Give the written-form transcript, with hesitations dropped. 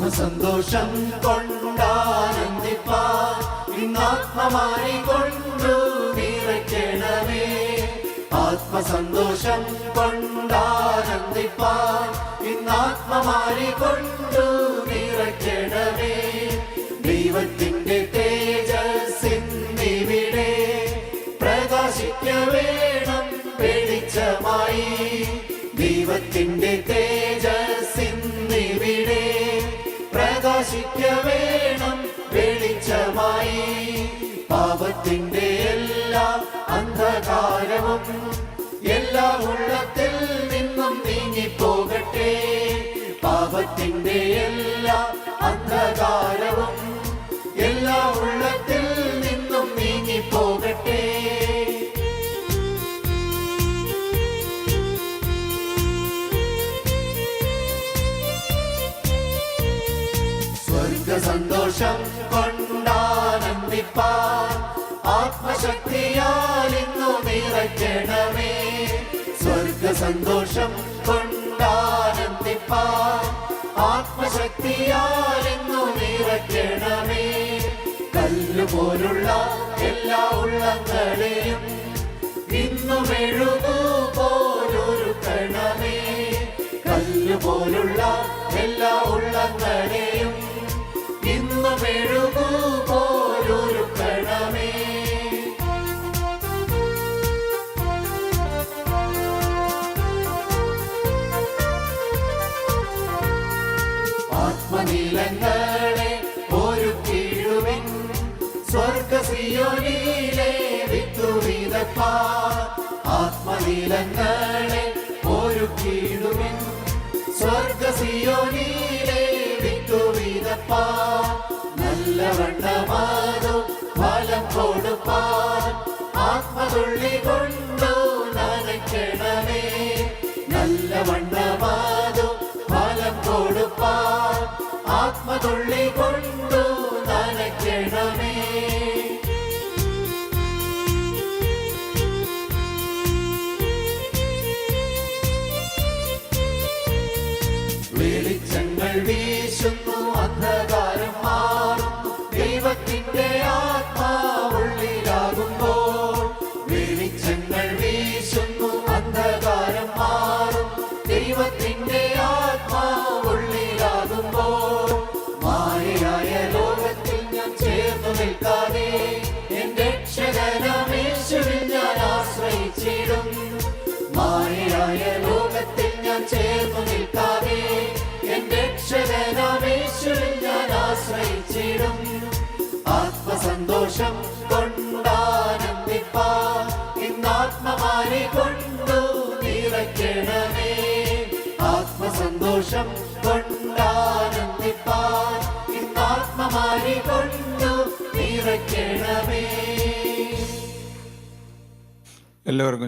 ആത്മസന്തോഷം കൊണ്ടാനന്ദിപ്പാൻ ഇന്നാത്മമാരി കൊണ്ടു നിറയ്ക്കണമേ. ആത്മസന്തോഷം കൊണ്ടാനന്ദിപ്പാൻ ഇന്നാത്മമാരി കൊണ്ടു നിറയ്ക്കണമേ. ദൈവത്തിന്റെ തേജസ്സിന്നിവിടെ പ്രകാശിക്ക വേണം വെളിച്ചമായി. ദൈവത്തിന്റെ തേജസ്സിന്നിവിടെ പ്രകാശിക്ക വേണം വെളിച്ചമായി. പാപത്തിന്റെ എല്ലാ അന്ധകാരവും എല്ലാ ഉള്ളത്തിൽ നിന്നും നീങ്ങിപ്പോകട്ടെ. പാപത്തിന്റെ എല്ലാ അന്ധകാരവും എല്ലാ ഉള്ളത്തിൽ നിന്നും നീങ്ങിപ്പോകട്ടെ. സ്വർഗസന്തോഷം കൊണ്ടാനന്ദിപ്പാൻ ആത്മശക്തിയാൽ ഇന്നു നിറയ്ക്കണമേ. സ്വർഗസന്തോഷം കൊണ്ടാനന്ദിപ്പാൻ ആത്മശക്തിയാൽ ഇന്നു നിറയ്ക്കണമേ. കല്ലുപോലുള്ള എല്ലാ ഉള്ളങ്ങളെയും ഇന്നു മെഴുകുപോലൊരുക്കണമേ. കല്ലുപോലുള്ള എല്ലാ ഉള്ളങ്ങളെയും ഇന്നു മെഴുകുപോലൊരുക്കണമേ. ആത്മനീലങ്ങളെ ഒരുക്കിടുവിൻ സ്വർഗസിയോനിലെ വിത്തുവിതപ്പാൻ. ആത്മനീലങ്ങളെ ഒരുക്കിടുവിൻ സ്വർഗസിയോനിലെ വിത്തുവിതപ്പാൻ. നല്ലവണ്ണമാതോ ഫലം കൊടുപ്പാൻ ആത്മതുള്ളി കൊണ്ടു നനയ്ക്കണമേ. നല്ലവണ്ണമാതോ ഫലം കൊടുപ്പാൻ ആത്മതുള്ളി കൊണ്ടു നനയ്ക്കണമേ. വെളിച്ചങ്ങൾ വീശുന്നു അന്ധകാരം മാറുന്നു ദൈവത്തിന്റെ ആത്മാവുള്ളിലാകുമ്പോൾ. വെളിച്ചങ്ങൾ വീശുന്നു അന്ധകാരം മാറും ദൈവത്തിന്റെ ആത്മാവുള്ളിലാകുമ്പോൾ. മായയായ ലോകത്തിൽ ഞാൻ ചേർന്നു നിൽക്കാതെ എന്റെ രക്ഷകനാമേശുവിൽ ഞാൻ ആശ്രയിച്ചിടും. മായയായ ലോകത്തിൽ ഞാൻ ചേർന്നു നിൽക്കാതെ എന്റെ രക്ഷകനാമേശുവിൽ ഞാൻ ആശ്രയിച്ചിടും. ആത്മസന്തോഷം കൊണ്ടാനന്ദിപ്പാൻ ഇന്നാത്മമാരി കൊണ്ടു നിറയ്ക്കണമേ. ആത്മസന്തോഷം കൊണ്ടാനന്ദിപ്പാൻ ഇന്നാത്മമാരി കൊണ്ടു നിറയ്ക്കണമേ. എല്ലാവർക്കും